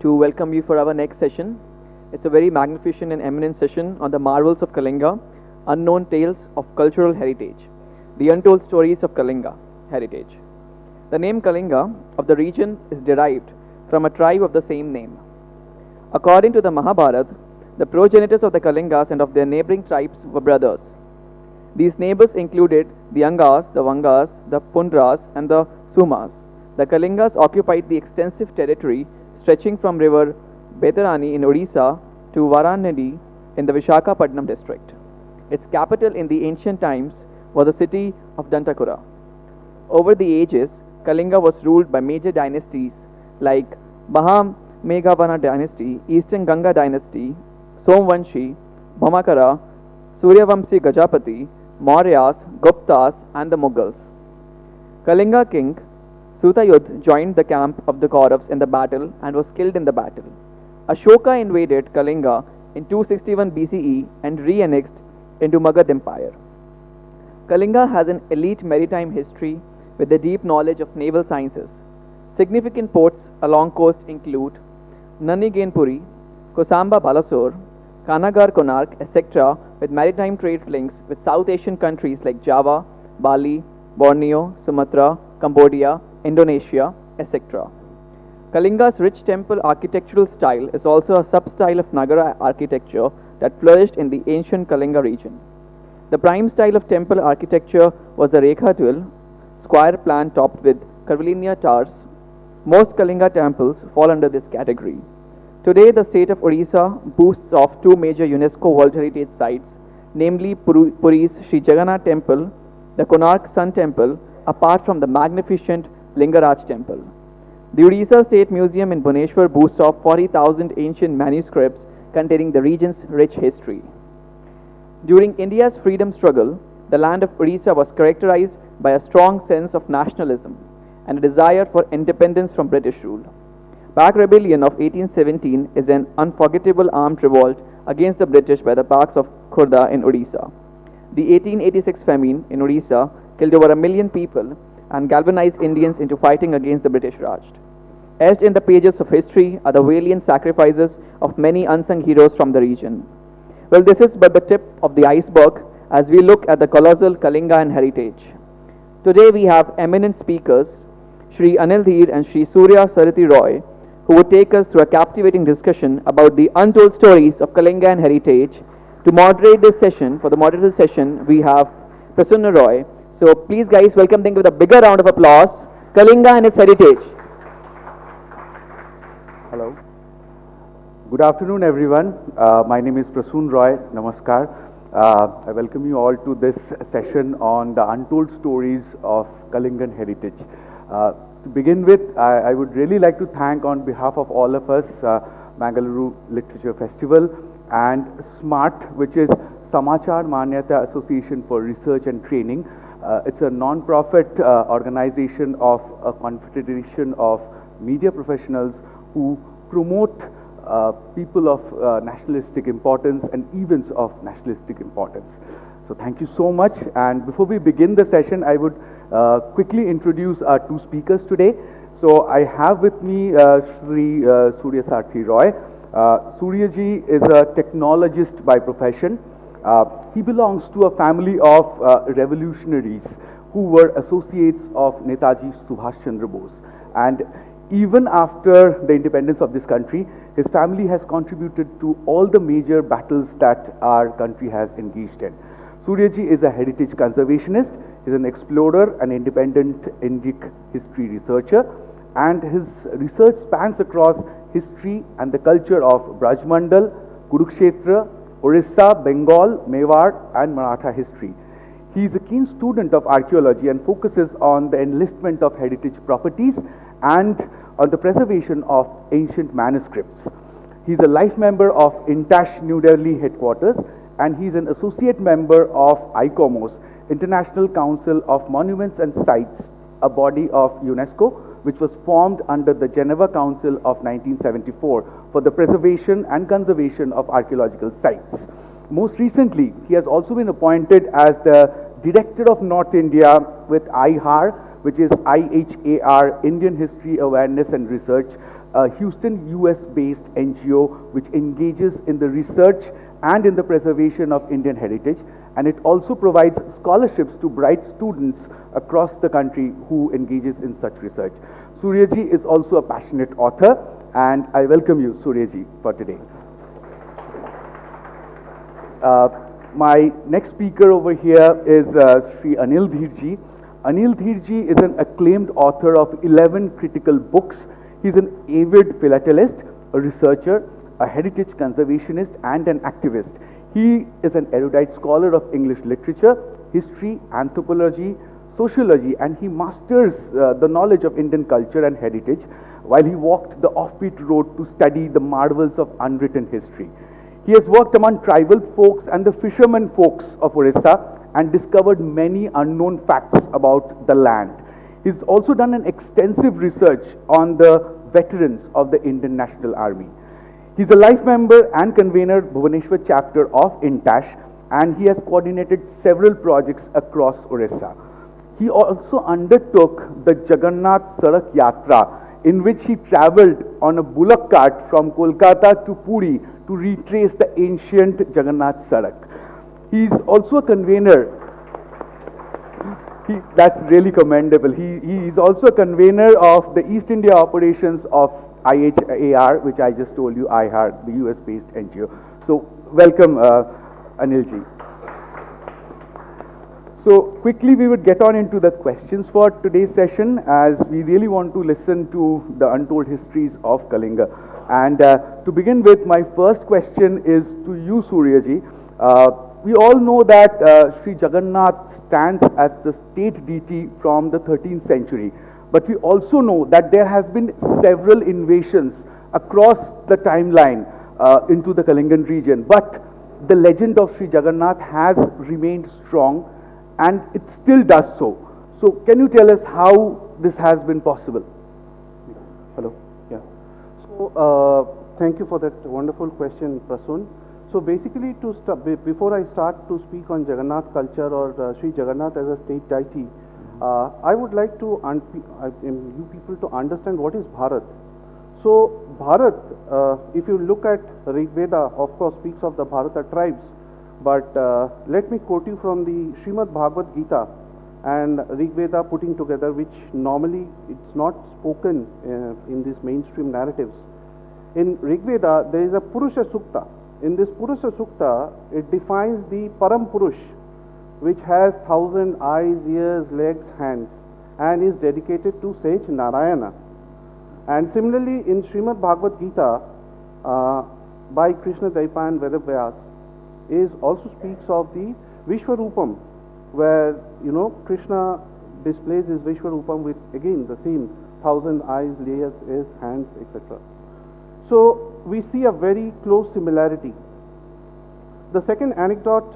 to welcome you for our next session. It's a very magnificent and eminent session on the marvels of Kalinga, unknown tales of cultural heritage, the untold stories of Kalinga heritage. The name Kalinga of the region is derived from a tribe of the same name. According to the Mahabharata, the progenitors of the Kalingas and of their neighboring tribes were brothers. These neighbors included the Angas, the Vangas, the Pundras, and the Sumas. The Kalingas occupied the extensive territory stretching from river Betarani in Odisha to Varanadi in the Vishakhapatnam district. Its capital in the ancient times was the city of Dantakura. Over the ages, Kalinga was ruled by major dynasties like Mahameghavana dynasty, Eastern Ganga dynasty, Somvanshi, Bhamakara, Suryavamsi Gajapati, Mauryas, Guptas, and the Mughals. Kalinga king Sutayudh joined the camp of the Kauravas in the battle and was killed in the battle. Ashoka invaded Kalinga in 261 BCE and re-annexed into Magad Empire. Kalinga has an elite maritime history with a deep knowledge of naval sciences. Significant ports along coast include Nanigainpuri, Kosamba Balasore, Kanagar Konark, etc., with maritime trade links with South Asian countries like Java, Bali, Borneo, Sumatra, Cambodia, Indonesia, etc. Kalinga's rich temple architectural style is also a sub-style of Nagara architecture that flourished in the ancient Kalinga region. The prime style of temple architecture was the Rekha square plan topped with curvilinear towers. Most Kalinga temples fall under this category. Today, the state of Odisha boasts of two major UNESCO World Heritage sites, namely Puri's Sri Jagannath Temple, the Konark Sun Temple, apart from the magnificent Lingaraj Temple. The Odisha State Museum in Bhubaneswar boasts of 40,000 ancient manuscripts containing the region's rich history. During India's freedom struggle, the land of Odisha was characterized by a strong sense of nationalism and a desire for independence from British rule. Pak Rebellion of 1817 is an unforgettable armed revolt against the British by the Paks of Khurda in Odisha. The 1886 famine in Odisha killed over 1 million people and galvanized Indians into fighting against the British Raj. Etched in the pages of history are the valiant sacrifices of many unsung heroes from the region. Well, this is but the tip of the iceberg as we look at the colossal Kalinga heritage. Today we have eminent speakers, Shri Anil Dhir and Shri Surya Roy, who would take us through a captivating discussion about the untold stories of Kalinga heritage. To moderate this session, for the moderator session, we have Prasun Roy. So please guys, welcome them with a bigger round of applause. Kalinga and its heritage. Hello. Good afternoon, everyone. My name is Prasun Roy. Namaskar. I welcome you all to this session on the untold stories of Kalingan heritage. To begin with, I would really like to thank on behalf of all of us, Mangaluru Literature Festival and SMART, which is Samachar Manyata Association for Research and Training. It's a non-profit organization of a confederation of media professionals who promote people of nationalistic importance and events of nationalistic importance. So thank you so much. And before we begin the session, I would quickly introduce our two speakers today. So I have with me Shri Surya Roy. Surya ji is a technologist by profession. He belongs to a family of revolutionaries who were associates of Netaji Subhash Chandra Bose. And even after the independence of this country, his family has contributed to all the major battles that our country has engaged in. Surya ji is a heritage conservationist, he is an explorer, an independent Indic history researcher, and his research spans across history and the culture of Brajmandal, Kurukshetra, Orissa, Bengal, Mewar, and Maratha history. He is a keen student of archaeology and focuses on the enlistment of heritage properties and on the preservation of ancient manuscripts. He is a life member of INTASH New Delhi headquarters, and he is an associate member of ICOMOS, International Council of Monuments and Sites, a body of UNESCO, which was formed under the Geneva Council of 1974 for the preservation and conservation of archaeological sites. Most recently, he has also been appointed as the Director of North India with IHAR, which is IHAR, Indian History Awareness and Research, a Houston, US-based NGO which engages in the research and in the preservation of Indian heritage, and it also provides scholarships to bright students across the country who engages in such research. Surya ji is also a passionate author, and I welcome you, Surya ji, for today. My next speaker over here is Sri Anil Dhir ji. Anil Dhir ji is an acclaimed author of 11 critical books. He's an avid philatelist, a researcher, a heritage conservationist, and an activist. He is an erudite scholar of English literature, history, anthropology, sociology, and he masters the knowledge of Indian culture and heritage while he walked the offbeat road to study the marvels of unwritten history. He has worked among tribal folks and the fishermen folks of Orissa and discovered many unknown facts about the land. He's also done an extensive research on the veterans of the Indian National Army. He's a life member and convener Bhubaneswar chapter of INTASH, and he has coordinated several projects across Orissa. He also undertook the Jagannath Sarak Yatra, in which he travelled on a bullock cart from Kolkata to Puri to retrace the ancient Jagannath Sarak. He is also a convener. That's really commendable. He is also a convener of the East India operations of IHAR, which I just told you, IHAR, the US-based NGO. So, welcome, Anil ji. So, quickly we would get on into the questions for today's session, as we really want to listen to the untold histories of Kalinga. And to begin with, my first question is to you, Surya ji. We all know that Sri Jagannath stands as the state deity from the 13th century. But we also know that there has been several invasions across the timeline into the Kalingan region. But the legend of Sri Jagannath has remained strong, and it still does so. So can you tell us how this has been possible? Hello? Yeah. So thank you for that wonderful question, Prasun. So basically, before I start to speak on Jagannath culture or Sri Jagannath as a state deity, I would like to you people to understand what is Bharat. So Bharat, if you look at Rig Veda, of course speaks of the Bharata tribes, but let me quote you from the Srimad Bhagavad Gita and Rig Veda putting together, which normally it's not spoken in these mainstream narratives. In Rig Veda, there is a Purusha Sukta. In this Purusha Sukta, it defines the Param Purush, which has 1,000 eyes, ears, legs, hands, and is dedicated to sage Narayana. And similarly, in Srimad Bhagavad Gita, by Krishna Daipan Vedavyas, is also speaks of the Vishwarupam, where Krishna displays his Vishwarupam with again the same 1,000 eyes, ears, hands, etc. So we see a very close similarity. The second anecdote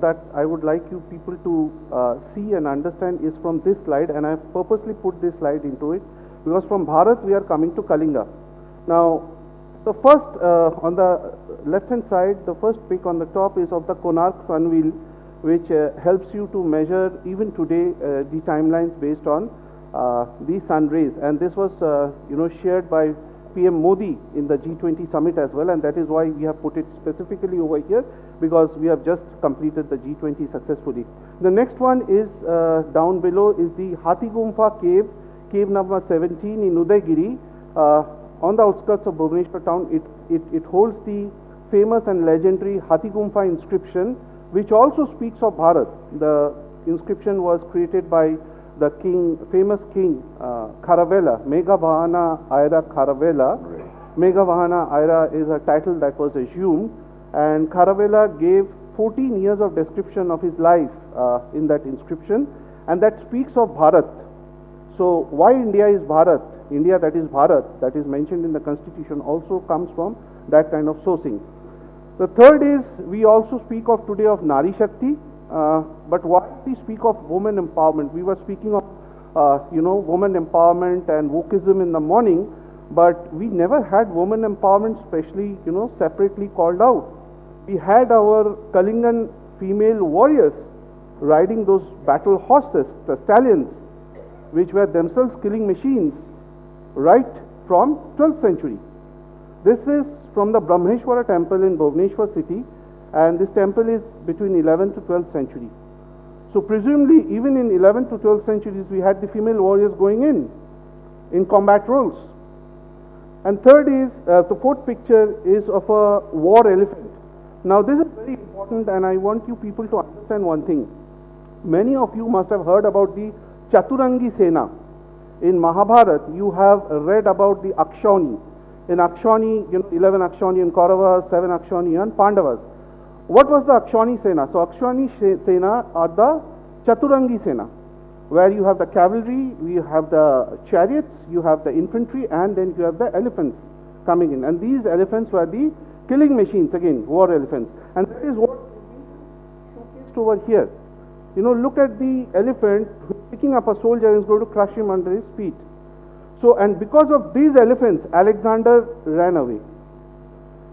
that I would like you people to see and understand is from this slide, and I have purposely put this slide into it because from Bharat we are coming to Kalinga. Now, the first on the left hand side, the first pic on the top is of the Konark sun wheel, which helps you to measure even today the timelines based on the sun rays, and this was shared by PM Modi in the G20 summit as well, and that is why we have put it specifically over here, because we have just completed the G20 successfully. The next one is down below is the Hathi Gumfa cave, cave number 17 in Udaygiri, on the outskirts of Bhubaneswar town. It holds the famous and legendary Hathi Gumfa inscription, which also speaks of Bharat. The inscription was created by the famous king Kharavela, Meghavahana Aira Kharavela. Right. Meghavahana Aira is a title that was assumed, and Kharavela gave 14 years of description of his life in that inscription, and that speaks of Bharat. So why India is Bharat? India, that is Bharat, that is mentioned in the constitution, also comes from that kind of sourcing. The third is, we also speak of today of Nari Shakti, but why we speak of women empowerment? We were speaking of women empowerment and wokeism in the morning, but we never had women empowerment especially separately called out. We had our Kalingan female warriors riding those battle horses, the stallions, which were themselves killing machines, right from 12th century. This is from the Brahmeshwara temple in Bhubaneswar city, and this temple is between 11th to 12th century. So presumably even in 11th to 12th centuries we had the female warriors going in combat roles. And third is, the fourth picture is of a war elephant. Now this is very important, and I want you people to understand one thing. Many of you must have heard about the Chaturangi Sena. In Mahabharata, you have read about the Akshani. In Akshani, 11 Akshani and Kauravas, 7 Akshani and Pandavas. What was the Akshani Sena? So Akshani Sena are the Chaturangi Sena, where you have the cavalry, you have the chariots, you have the infantry, and then you have the elephants coming in. And these elephants were the killing machines, again, war elephants. And that is what is showcased over here. Look at the elephant picking up a soldier and is going to crush him under his feet. So, and because of these elephants, Alexander ran away.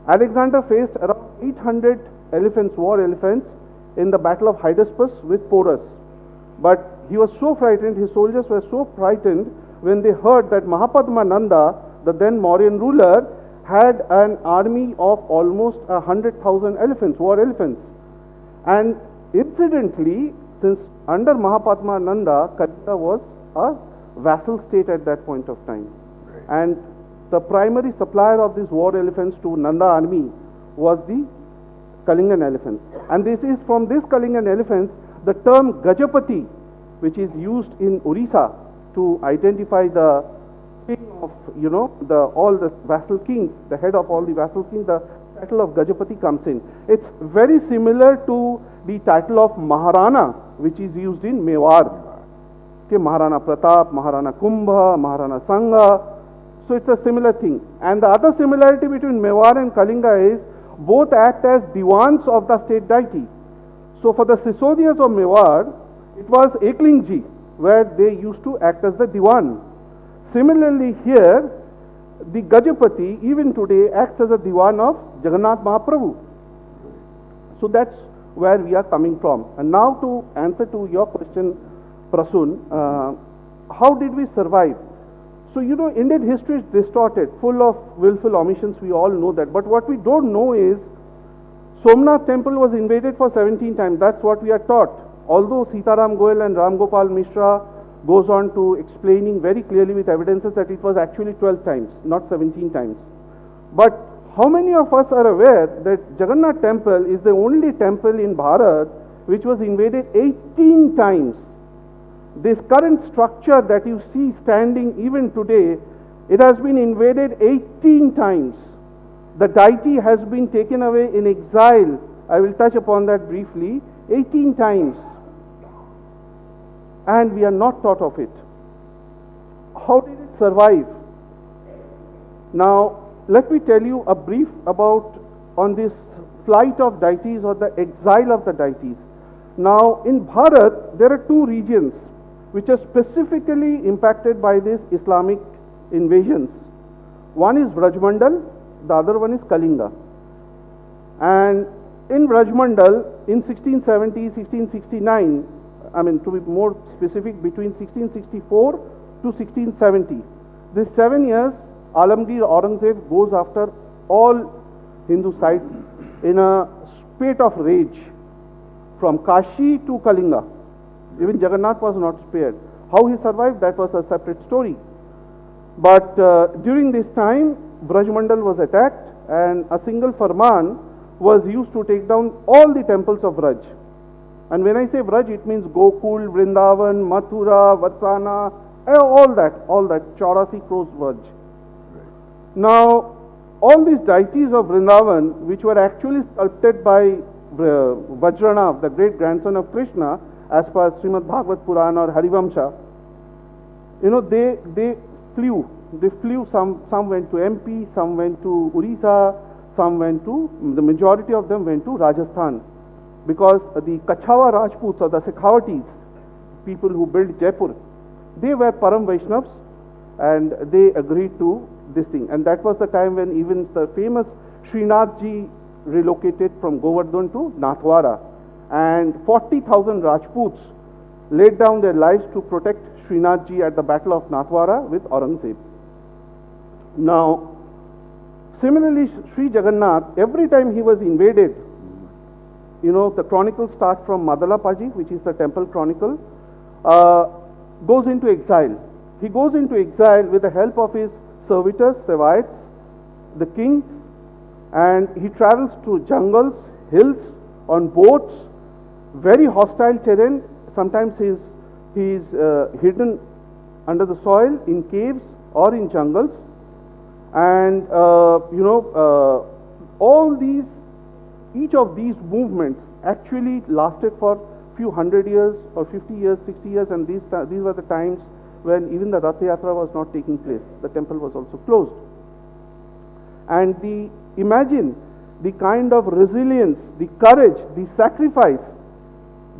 Alexander faced around 800 elephants, war elephants, in the battle of Hydaspes with Porus. But he was so frightened, his soldiers were so frightened when they heard that Mahapadma Nanda, the then Mauryan ruler, had an army of almost 100,000 elephants, war elephants. And incidentally, since under Mahapadma Nanda, Kalinga was a vassal state at that point of time. Right. And the primary supplier of these war elephants to Nanda army was the Kalingan elephants. And this is from this Kalingan elephants, the term Gajapati, which is used in Orissa to identify the king of, all the vassal kings, the head of all the vassal kings, the title of Gajapati comes in. It's very similar to the title of Maharana, which is used in Mewar. Okay, Maharana Pratap, Maharana Kumbha, Maharana Sangha. So it's a similar thing. And the other similarity between Mewar and Kalinga is both act as diwans of the state deity. So for the Sisodias of Mewar, it was Eklingji, where they used to act as the diwan. Similarly here, the Gajapati, even today, acts as a diwan of Jagannath Mahaprabhu. So that's where we are coming from. And now to answer to your question, Prasun, how did we survive? So Indian history is distorted, full of willful omissions, we all know that. But what we don't know is, Somnath temple was invaded for 17 times, that's what we are taught. Although Sitaram Goel and Ram Gopal Mishra goes on to explaining very clearly with evidences that it was actually 12 times, not 17 times. But how many of us are aware that Jagannath temple is the only temple in Bharat which was invaded 18 times? This current structure that you see standing even today, it has been invaded 18 times. The deity has been taken away in exile. I will touch upon that briefly. 18 times. And we are not taught of it. How did it survive? Now, let me tell you a brief about on this flight of deities or the exile of the deities. Now, in Bharat, there are two regions which are specifically impacted by these Islamic invasions. One is Vrajmandal, the other one is Kalinga. And in Vrajmandal, in 1670, 1669, to be more specific, between 1664 to 1670, these 7 years, Alamgir Aurangzeb goes after all Hindu sites in a spate of rage, from Kashi to Kalinga. Even Jagannath was not spared. How he survived, that was a separate story. But during this time, Vrajmandal was attacked, and a single farman was used to take down all the temples of Vraj. And when I say Vraj, it means Gokul, Vrindavan, Mathura, Vatsana, all that, Chaurasi crores Vraj. Now, all these deities of Vrindavan, which were actually sculpted by Vajranav, the great grandson of Krishna, as per Srimad Bhagavad Purana or Harivamsha, they flew. They flew, some went to MP, some went to Orissa, some went to, the majority of them went to Rajasthan. Because the Kachawa Rajputs or the Sekhawatis, people who built Jaipur, they were Param Vaishnavas and they agreed to this thing. And that was the time when even the famous Srinathji relocated from Govardhan to Nathwara. And 40,000 Rajputs laid down their lives to protect Srinathji at the Battle of Nathwara with Aurangzeb. Now, similarly, Sri Jagannath, every time he was invaded, you know, the chronicles start from Madalapaji, which is the temple chronicle, goes into exile. He goes into exile with the help of his servitors, Sevaits, the kings, and he travels through jungles, hills, on boats, very hostile terrain. Sometimes he is hidden under the soil in caves or in jungles. And all these, each of these movements actually lasted for few 100 years or 50 years, 60 years, and these were the times when even the Rath Yatra was not taking place. The temple was also closed. And imagine the kind of resilience, the courage, the sacrifice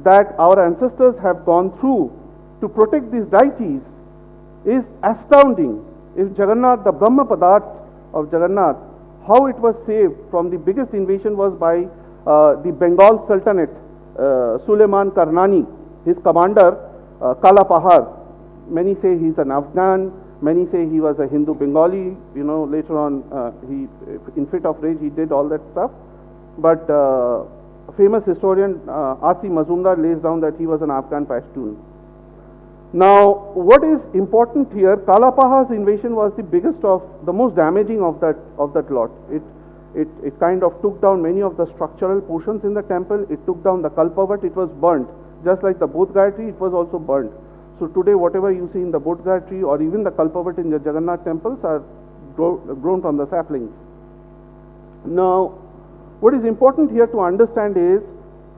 that our ancestors have gone through to protect these deities is astounding. If Jagannath, the Brahma Padarth of Jagannath, how it was saved from the biggest invasion was by the Bengal Sultanate, Suleiman Karnani, his commander, Kala Pahar. Many say he's an Afghan, many say he was a Hindu Bengali, you know, later on he, in fit of rage, he did all that stuff. But famous historian R.C. Mazumdar lays down that he was an Afghan Pashtun. Now, what is important here, Kala Pahar's invasion was the biggest of, the most damaging of that lot. It kind of took down many of the structural portions in the temple. It took down the Kalpavat, it was burnt. Just like the Bodh Gayatri, it was also burnt. So today, whatever you see in the Bodh Gayatri or even the Kalpavat in the Jagannath temples are grown from the saplings. Now, what is important here to understand is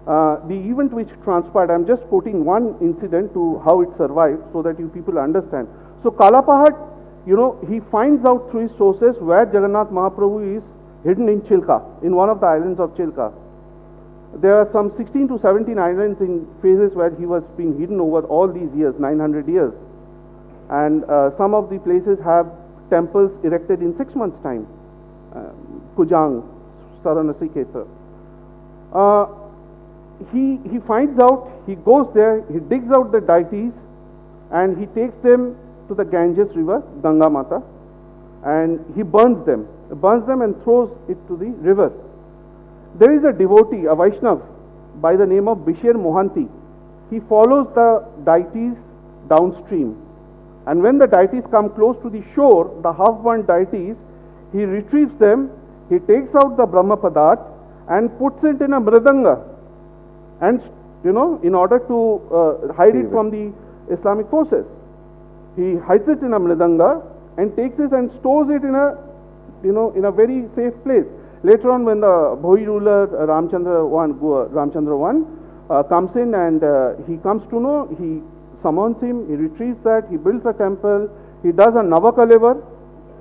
the event which transpired. I'm just quoting one incident to how it survived so that you people understand. So Kalapahat, you know, he finds out through his sources where Jagannath Mahaprabhu is hidden in Chilka, in one of the islands of Chilka. There are some 16 to 17 islands in phases where he was being hidden over all these years, 900 years. And some of the places have temples erected in 6 months' time. Kujang, Saranasiketa. He finds out, he goes there, he digs out the deities, and he takes them to the Ganges river, Ganga Mata, and he burns them and throws it to the river. There is a devotee, a Vaishnav, by the name of Bishir Mohanty. He follows the deities downstream. And when the deities come close to the shore, the half-burnt deities, he retrieves them, he takes out the Brahma Padarth and puts it in a mridanga. And, you know, in order to hide it from the Islamic forces. He hides it in a mridanga and takes it and stores it in a, you know, in a very safe place. Later on, when the Bhoi ruler Ramchandra I comes in and he comes to know, he summons him, he retrieves that, he builds a temple, he does a Navakalevar,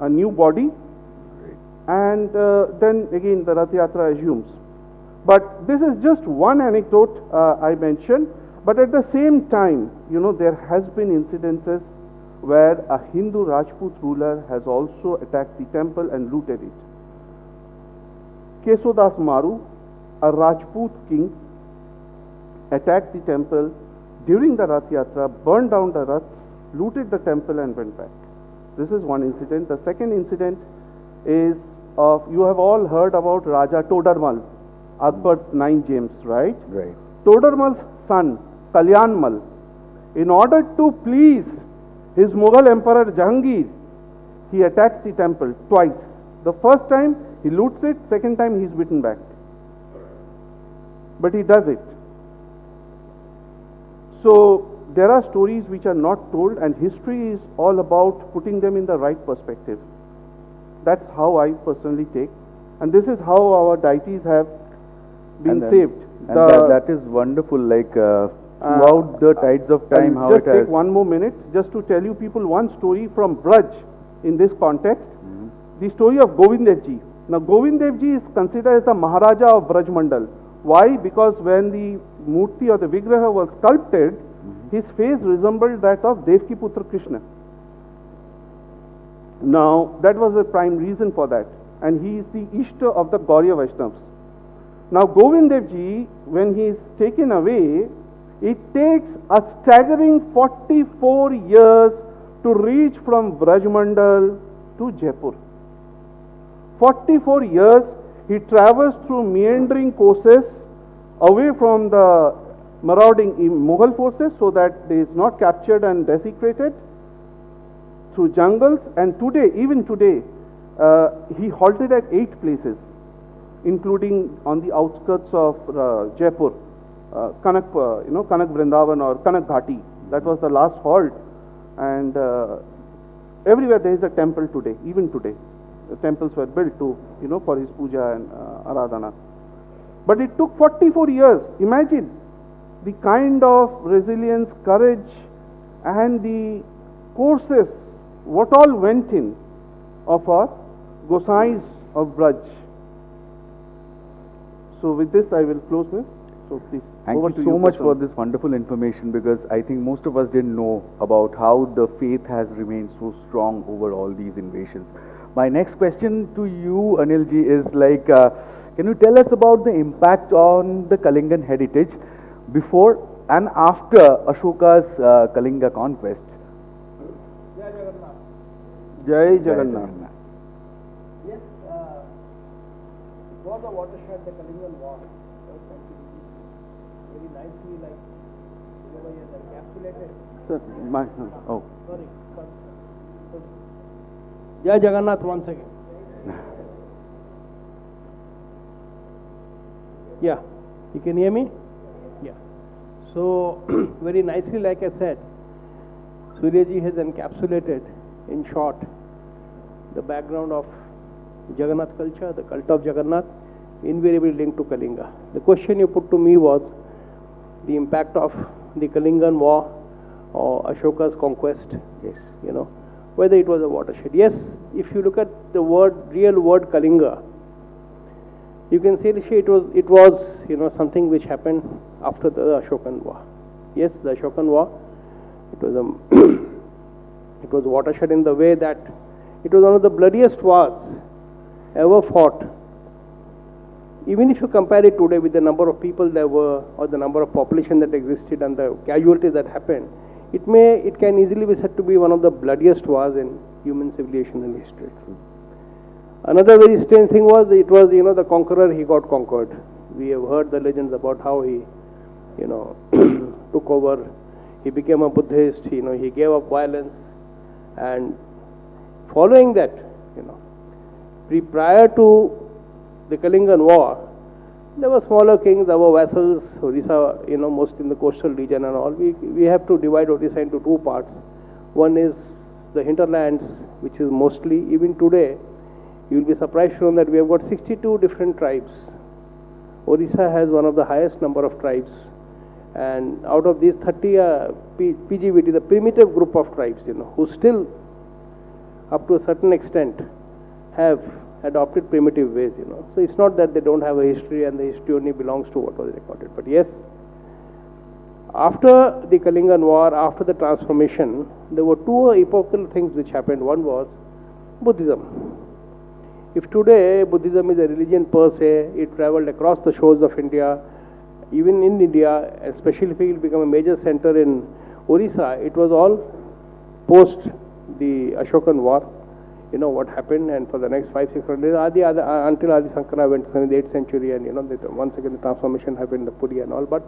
a new body, and then again the Rath Yatra assumes. But this is just one anecdote I mentioned, but at the same time, you know, there has been incidences where a Hindu Rajput ruler has also attacked the temple and looted it. Kesodas Maru, a Rajput king, attacked the temple during the Rath Yatra, burned down the Raths, looted the temple and went back. This is one incident. The second incident is of, you have all heard about Raja Todarmal, Akbar's 9 gems, right? Right. Todarmal's son, Kalyanmal, in order to please his Mughal emperor Jahangir, he attacks the temple twice. The first time he loots it, second time he is beaten back. But he does it. So there are stories which are not told, and history is all about putting them in the right perspective. That's how I personally take. And this is how our deities have been saved. And that is wonderful, like throughout the tides of time, how it has... Just take one more minute, just to tell you people one story from Braj in this context. The story of Govind Dev Ji. Now Govind Dev Ji is considered as the Maharaja of Braj Mandal. Why? Because when the Murti or the Vigraha was sculpted, his face resembled that of Devki Putra Krishna. Now that was the prime reason for that. And he is the Ishta of the Gauriya Vaishnavas. Now Govind Dev Ji, when he is taken away, it takes a staggering 44 years to reach from Braj Mandal to Jaipur. 44 years he traversed through meandering courses away from the marauding Mughal forces so that he is not captured and desecrated, through jungles, and today, even today, he halted at 8 places, including on the outskirts of Jaipur, Kanak, Kanak Vrindavan or Kanak Ghati. That was the last halt, and everywhere there is a temple today, even today. The temples were built to, for his puja and aradhana. But it took 44 years. Imagine the kind of resilience, courage, and the courses, what all went in of our Gosais of Braj. So with this I will close here. So please. Thank you so much for this wonderful information, because I think most of us didn't know about how the faith has remained so strong over all these invasions. My next question to you, Anil ji, is like, can you tell us about the impact on the Kalingan heritage before and after Ashoka's Kalinga conquest? Jai Jagannath. Yes, it was a watershed, the Kalinga War. Very nicely, like, he has encapsulated. Sir, oh. Sorry. Jai Jagannath once again. Yeah, you can hear me? Yeah. So, very nicely, like I said, Surya ji has encapsulated, in short, the background of Jagannath culture, the cult of Jagannath, invariably linked to Kalinga. The question you put to me was the impact of the Kalingan War or Ashoka's conquest. Yes. Whether it was a watershed. Yes, if you look at the real word Kalinga, you can say it was something which happened after the Ashokan War. Yes, the Ashokan War, it was it was watershed in the way that it was one of the bloodiest wars ever fought. Even if you compare it today with the number of people there were, or the number of population that existed and the casualties that happened, it can easily be said to be one of the bloodiest wars in human civilization and history. Another very strange thing was, the conqueror, he got conquered. We have heard the legends about how he, took over. He became a Buddhist, he gave up violence. And following that, prior to the Kalingan War, there were smaller kings, there were vassals, Orissa, most in the coastal region and all. We have to divide Orissa into 2 parts. One is the hinterlands, which is mostly, even today, you will be surprised to know that we have got 62 different tribes. Orissa has one of the highest number of tribes. And out of these 30 PGVT, the primitive group of tribes, who still, up to a certain extent, have adopted primitive ways, So it's not that they don't have a history and the history only belongs to what was recorded. But yes, after the Kalingan War, after the transformation, there were 2 epochal things which happened. One was Buddhism. If today Buddhism is a religion per se, it traveled across the shores of India, even in India, especially if it will become a major center in Orissa, it was all post the Ashokan War. What happened, and for the next 500-600 years, until Adi Sankara went in the 8th century, and once again the transformation happened in the Puri and all. But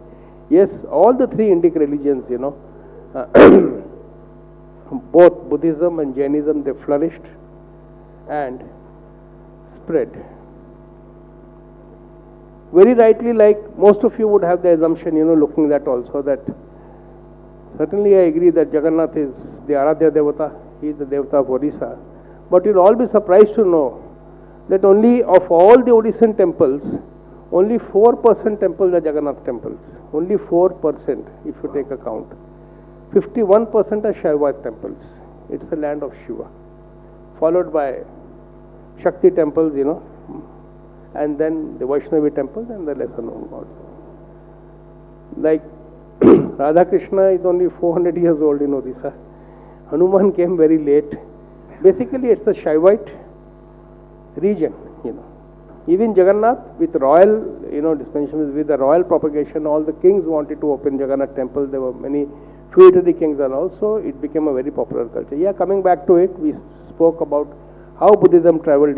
yes, all the 3 Indic religions, both Buddhism and Jainism, they flourished and spread. Very rightly, like most of you would have the assumption, looking at also, that certainly I agree that Jagannath is the Aradhya Devata, he is the Devata of Orissa. But you'll all be surprised to know that only of all the Odissan temples, only 4% temples are Jagannath temples. Only 4%, if you take account. 51% are Shaiva temples. It's the land of Shiva. Followed by Shakti temples, and then the Vaishnavi temples and the lesser known gods. Like Radha Krishna is only 400 years old in Odisha. Hanuman came very late. Basically, it's a Shaivite region, Even Jagannath, with royal, dispensation, with the royal propagation, all the kings wanted to open Jagannath temple. There were many feudatory kings, and also it became a very popular culture. Yeah, coming back to it, we spoke about how Buddhism traveled,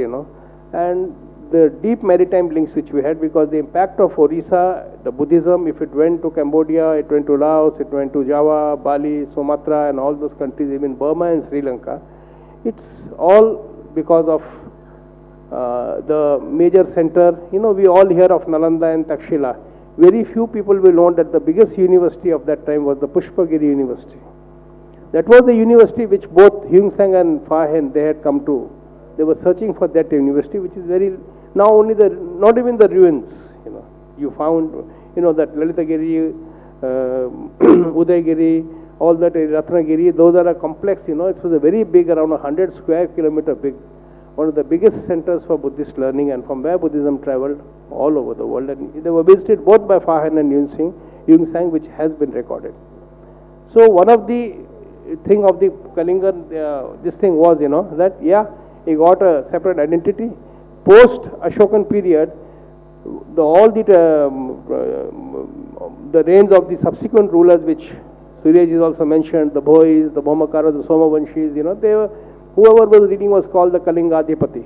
and the deep maritime links which we had, because the impact of Orissa, the Buddhism, if it went to Cambodia, it went to Laos, it went to Java, Bali, Sumatra, and all those countries, even Burma and Sri Lanka, it's all because of the major center. We all hear of Nalanda and Takshila. Very few people will know that the biggest university of that time was the Pushpagiri University. That was the university which both Heung Sang and Fa Hen, they had come to. They were searching for that university, which is very, now only not even the ruins, you found, that Lalitagiri, Udaygiri, all that Ratnagiri, those are a complex, it was a very big, around 100 square kilometer big, one of the biggest centers for Buddhist learning, and from where Buddhism traveled all over the world. And they were visited both by Fa Hen and Heung Sang, which has been recorded. So one of the thing of the Kalinga, this thing was, that, he got a separate identity. Post Ashokan period, all the reigns of the subsequent rulers, which Surya ji also mentioned, the Bhois, the Bhomakaras, the Somavanshis, they were, whoever was leading was called the Kalinga-Adhipati.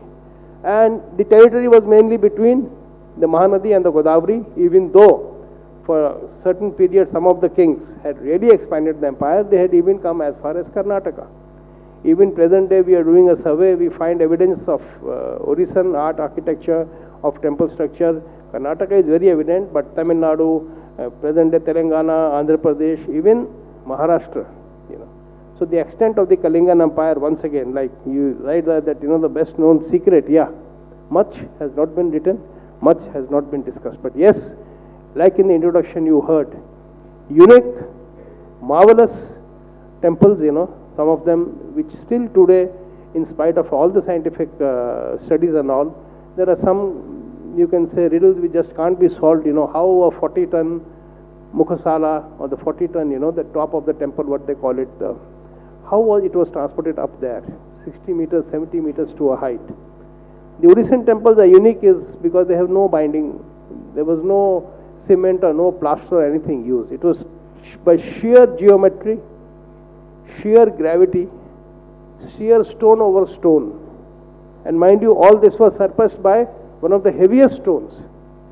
And the territory was mainly between the Mahanadi and the Godavari, even though for a certain period some of the kings had really expanded the empire, they had even come as far as Karnataka. Even present day, we are doing a survey, we find evidence of Orissan art, architecture, of temple structure. Karnataka is very evident, but Tamil Nadu, present day Telangana, Andhra Pradesh, even Maharashtra, So the extent of the Kalingan Empire, once again, like you write that, the best known secret, much has not been written, much has not been discussed. But yes, like in the introduction you heard, unique, marvelous temples, some of them which still today, in spite of all the scientific studies and all, there are some, you can say, riddles which just can't be solved, how a 40-ton Mukhasala, or the 40-ton, the top of the temple, what they call it, how it was transported up there, 60 meters, 70 meters to a height. The Orissan temples are unique is because they have no binding, there was no cement or no plaster or anything used. It was by sheer geometry, sheer gravity, sheer stone over stone. And mind you, all this was surpassed by one of the heaviest stones.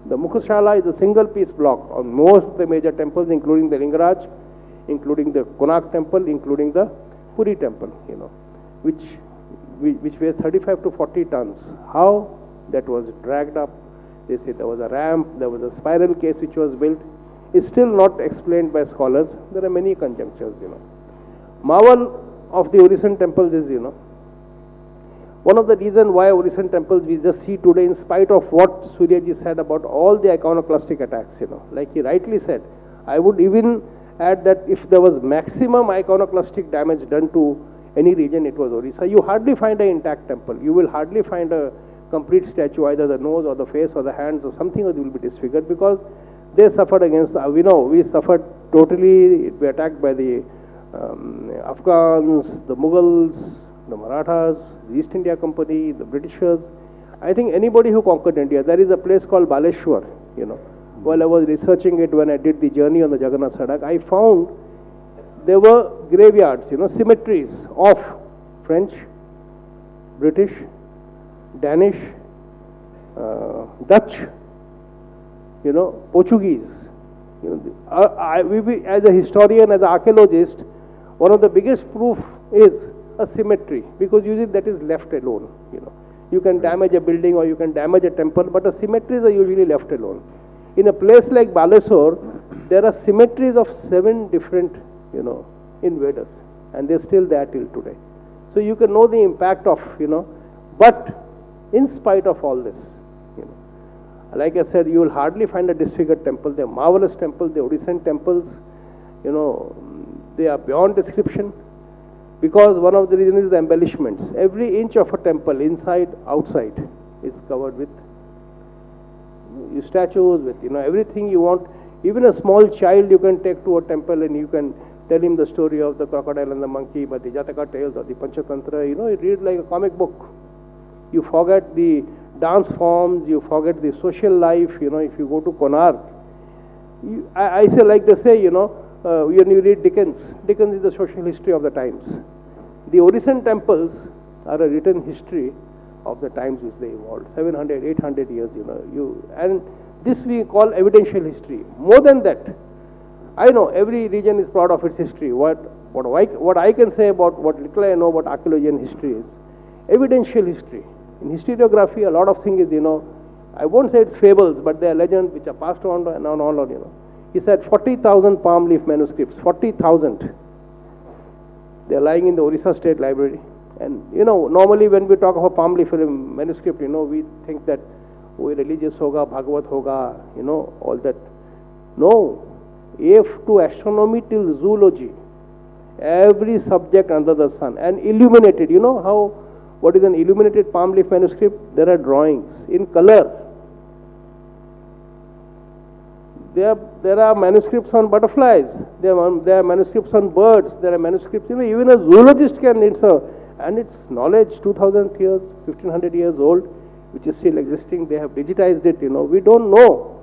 The Mukhashala is a single piece block on most of the major temples, including the Lingaraj, including the Konark temple, including the Puri temple, which weighs 35 to 40 tons. How that was dragged up? They say there was a ramp, there was a spiral case which was built. It's still not explained by scholars. There are many conjectures, Marvel of the Orissan temples is, one of the reasons why Orissan temples we just see today, in spite of what Surya ji said about all the iconoclastic attacks, like he rightly said, I would even add that if there was maximum iconoclastic damage done to any region, it was Orissa. You hardly find an intact temple. You will hardly find a complete statue, either the nose or the face or the hands or something, or they will be disfigured, because they suffered against, we suffered totally, we attacked by the Afghans, the Mughals, the Marathas, the East India Company, the Britishers. I think anybody who conquered India, there is a place called Baleshwar, While I was researching it, when I did the journey on the Jagannath Sadak, I found there were graveyards, cemeteries of French, British, Danish, Dutch, Portuguese. As a historian, as an archaeologist, one of the biggest proof is a cemetery, because usually that is left alone. You can damage a building or you can damage a temple, but the cemeteries are usually left alone. In a place like Baleswar, there are cemeteries of 7 different, invaders, and they're still there till today. So you can know the impact of, but in spite of all this, like I said, you will hardly find a disfigured temple. They're marvelous temples, the Orissan temples, they are beyond description, because one of the reasons is the embellishments. Every inch of a temple, inside, outside, is covered with statues, with everything you want. Even a small child you can take to a temple and you can tell him the story of the crocodile and the monkey, but the Jataka tales or the Panchatantra, you read like a comic book. You forget the dance forms, you forget the social life, if you go to Konark. I say, like they say, when you read Dickens is the social history of the times. The Orissan temples are a written history of the times which they evolved. 700, 800 years, and this we call evidential history. More than that, I know every region is proud of its history. What I can say about what little I know about archaeology and history is evidential history. In historiography, a lot of things is, I won't say it's fables, but they are legends which are passed on and on. He said 40,000 palm leaf manuscripts, 40,000. They are lying in the Orissa State Library. And, normally when we talk of a palm leaf manuscript, we think that, religious hoga, Bhagavat hoga, all that. No. If to astronomy till zoology, every subject under the sun, and illuminated. What is an illuminated palm leaf manuscript? There are drawings in color. There are manuscripts on butterflies. There are manuscripts on birds. There are manuscripts. Even a zoologist can need so, and it's knowledge 2,000 years, 1,500 years old, which is still existing. They have digitized it. We don't know.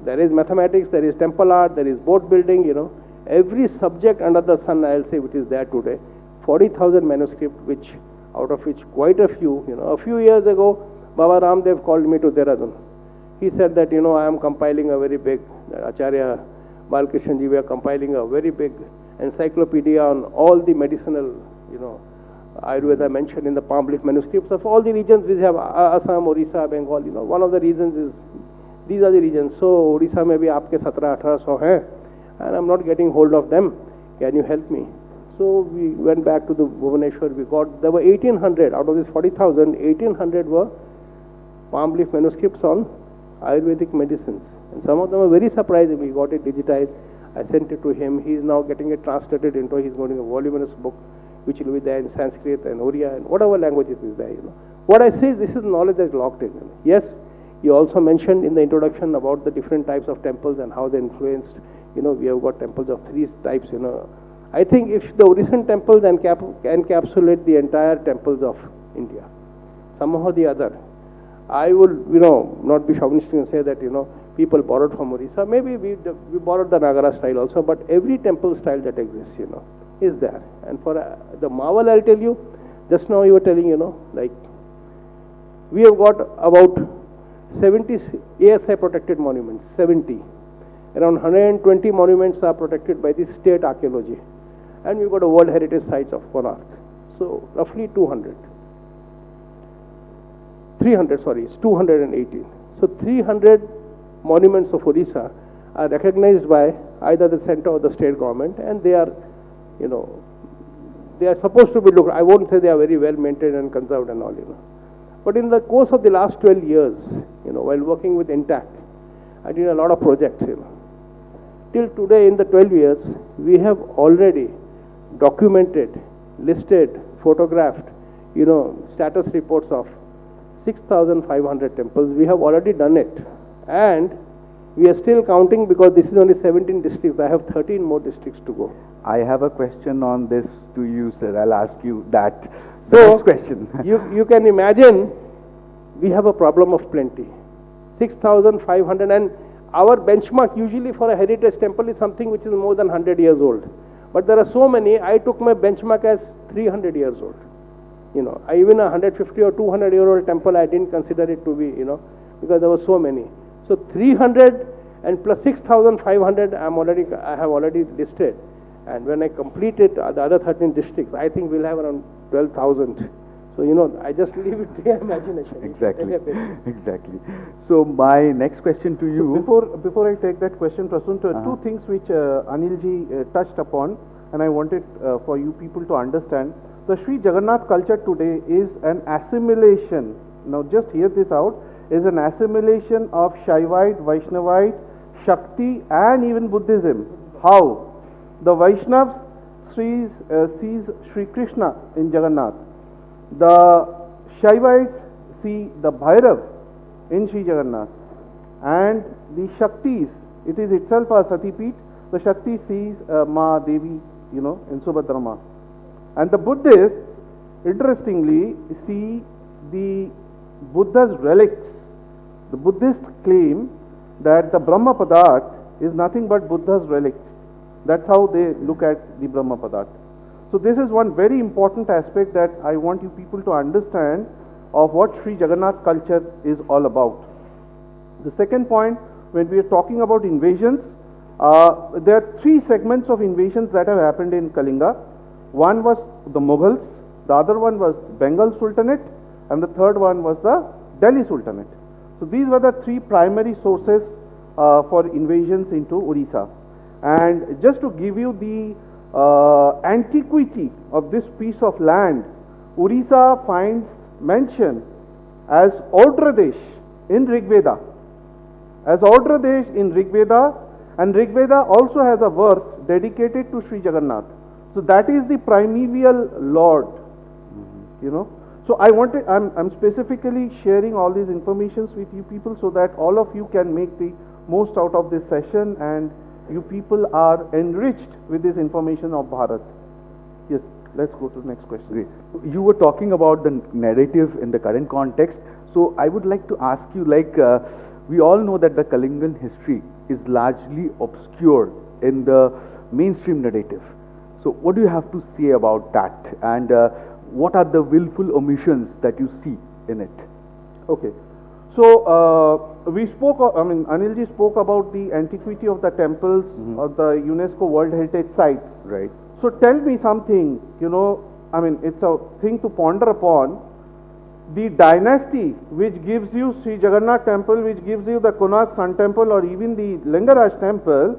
There is mathematics. There is temple art. There is boat building. Every subject under the sun, I'll say, which is there today. 40,000 manuscripts, out of which quite a few. A few years ago, Baba Ramdev called me to Dehradun. He said that, I am compiling a very big, Acharya Balkrishnan ji, we are compiling a very big encyclopedia on all the medicinal, Ayurveda mentioned in the palm leaf manuscripts of all the regions which have Assam, Orissa, Bengal. One of the reasons is, these are the regions. So, Orissa may be aapke 1700-1800 hai, and I'm not getting hold of them. Can you help me? So, we went back to the Bhubaneswar. There were 1,800, out of this 40,000, 1,800 were palm leaf manuscripts on Ayurvedic medicines. And some of them are very surprising. We got it digitized. I sent it to him. He is now getting it translated into, he's going to a voluminous book, which will be there in Sanskrit and Oriya and whatever language it is there, What I say is this is knowledge that's locked in. Yes, you also mentioned in the introduction about the different types of temples and how they influenced, we have got temples of 3 types, I think if the Orissan temples encapsulate the entire temples of India, somehow or the other, I will, not be chauvinistic and say that, people borrowed from Orissa. Maybe we borrowed the Nagara style also, but every temple style that exists, is there. And for the marvel, I'll tell you, just now you were telling, like, we have got about 70 ASI protected monuments, 70. Around 120 monuments are protected by the state archaeology. And we've got a World Heritage Sites of Konark. So, roughly 218. So, 300 monuments of Orissa are recognized by either the center or the state government, and they are, they are supposed to be looked. I won't say they are very well maintained and conserved and all, But in the course of the last 12 years, while working with Intact, I did a lot of projects, Till today, in the 12 years, we have already documented, listed, photographed, status reports of 6,500 temples. We have already done it. And we are still counting because this is only 17 districts. I have 13 more districts to go. I have a question on this to you, sir. I'll ask you that. So, next question. you can imagine we have a problem of plenty. 6,500, and our benchmark usually for a heritage temple is something which is more than 100 years old. But there are so many, I took my benchmark as 300 years old. Even a 150 or 200-year-old temple, I didn't consider it to be, because there were so many. So 300 and plus 6,500, I have already listed. And when I complete it, the other 13 districts, I think we'll have around 12,000. So, I just leave it to your imagination. Exactly. Exactly. So, my next question to you. So before I take that question, Prasun, two things which Anilji touched upon, and I wanted for you people to understand. The Sri Jagannath culture today is an assimilation. Now, just hear this out. Is an assimilation of Shaivite, Vaishnavite, Shakti, and even Buddhism. How? The Vaishnavs sees Sri Krishna in Jagannath. The Shaivites see the Bhairav in Sri Jagannath. And the Shaktis, it is itself a Satipeeth. The Shakti sees Ma Devi, in Subhadrama. And the Buddhists, interestingly, see the Buddha's relics. The Buddhists claim that the Brahma Padarth is nothing but Buddha's relics. That's how they look at the Brahma Padarth. So this is one very important aspect that I want you people to understand of what Sri Jagannath culture is all about. The second point, when we are talking about invasions, there are three segments of invasions that have happened in Kalinga. One was the Mughals, the other one was Bengal Sultanate, and the third one was the Delhi Sultanate. So these were the three primary sources for invasions into Odisha. And just to give you the antiquity of this piece of land, Odisha finds mention as Audradesh in Rig Veda. As Audradesh in Rig Veda, and Rig Veda also has a verse dedicated to Sri Jagannath. So that is the primeval Lord, you know. So I'm specifically sharing all these informations with you people so that all of you can make the most out of this session and you people are enriched with this information of Bharat. Yes, let's go to the next question. Great. You were talking about the narrative in the current context. So I would like to ask you, like, we all know that the Kalingan history is largely obscure in the mainstream narrative. So what do you have to say about that? And what are the willful omissions that you see in it? Okay. So we spoke, Anilji spoke about the antiquity of the temples of the UNESCO World Heritage Sites. Right. So tell me something, you know, it's a thing to ponder upon. The dynasty which gives you Sri Jagannath temple, which gives you the Konark Sun temple or even the Lingaraj temple,